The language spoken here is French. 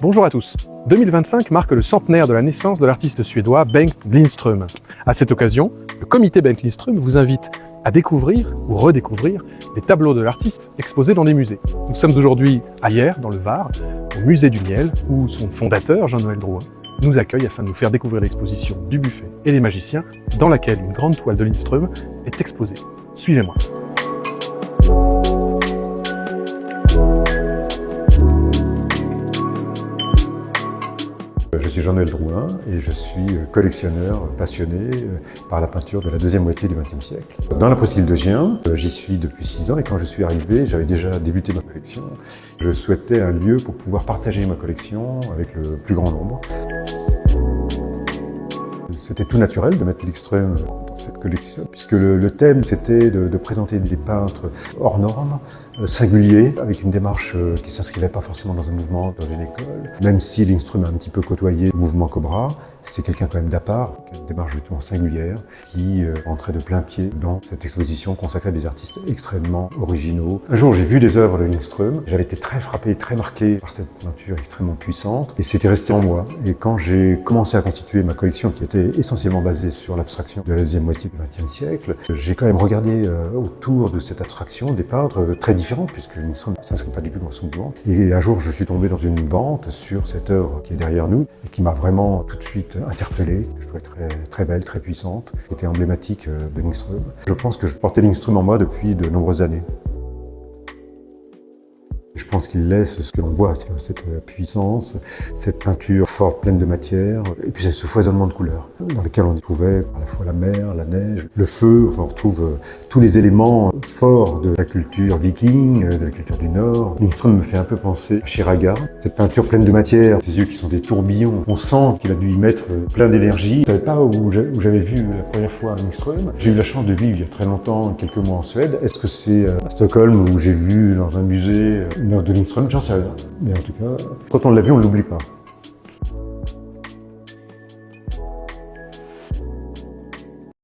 Bonjour à tous. 2025 marque le centenaire de la naissance de l'artiste suédois Bengt Lindström. À cette occasion, le comité Bengt Lindström vous invite à découvrir ou redécouvrir les tableaux de l'artiste exposés dans des musées. Nous sommes aujourd'hui à Hyères, dans le Var, au musée du Miel, où son fondateur, Jean-Noël Drouin, nous accueille afin de nous faire découvrir l'exposition du buffet et des magiciens, dans laquelle une grande toile de Lindström est exposée. Suivez-moi. Je suis Jean-Noël Drouin et je suis collectionneur passionné par la peinture de la deuxième moitié du XXe siècle. Dans la presqu'île de Gien, j'y suis depuis 6 ans et quand je suis arrivé, j'avais déjà débuté ma collection. Je souhaitais un lieu pour pouvoir partager ma collection avec le plus grand nombre. C'était tout naturel de mettre Lindström dans cette collection, puisque le thème c'était de présenter des peintres hors normes, singuliers, avec une démarche qui ne s'inscrivait pas forcément dans un mouvement, dans une école. Même si Lindström a un petit peu côtoyé le mouvement Cobra, c'est quelqu'un quand même d'à part, qui a une démarche justement singulière, qui entrait de plein pied dans cette exposition consacrée à des artistes extrêmement originaux. Un jour, j'ai vu des œuvres de Lindström, j'avais été très frappé, très marqué par cette peinture extrêmement puissante, et c'était resté en moi. Et quand j'ai commencé à constituer ma collection, qui était essentiellement basée sur l'abstraction de la deuxième moitié du XXe siècle, j'ai quand même regardé autour de cette abstraction des peintres très différents, puisque Lindström ne s'inscrit pas du tout dans son mouvement. Et un jour, je suis tombé dans une vente sur cette œuvre qui est derrière nous, et qui m'a vraiment tout de suite interpellé, que je trouvais très belle, très puissante, qui était emblématique de Lindström. Je pense que je portais Lindström en moi depuis de nombreuses années. Je pense qu'il laisse ce que l'on voit, c'est cette puissance, cette peinture forte, pleine de matière, et puis ce foisonnement de couleurs, dans lequel on trouvait à la fois la mer, la neige, le feu, on retrouve tous les éléments forts de la culture viking, de la culture du Nord. Lindström me fait un peu penser à Chiraga, cette peinture pleine de matière, ses yeux qui sont des tourbillons, on sent qu'il a dû y mettre plein d'énergie. Je ne savais pas où j'avais vu la première fois Lindström. J'ai eu la chance de vivre il y a très longtemps, quelques mois en Suède. Est-ce que c'est à Stockholm où j'ai vu dans un musée une œuvre de Lindström? J'en sais rien. Mais en tout cas, quand on l'a vu, on ne l'oublie pas.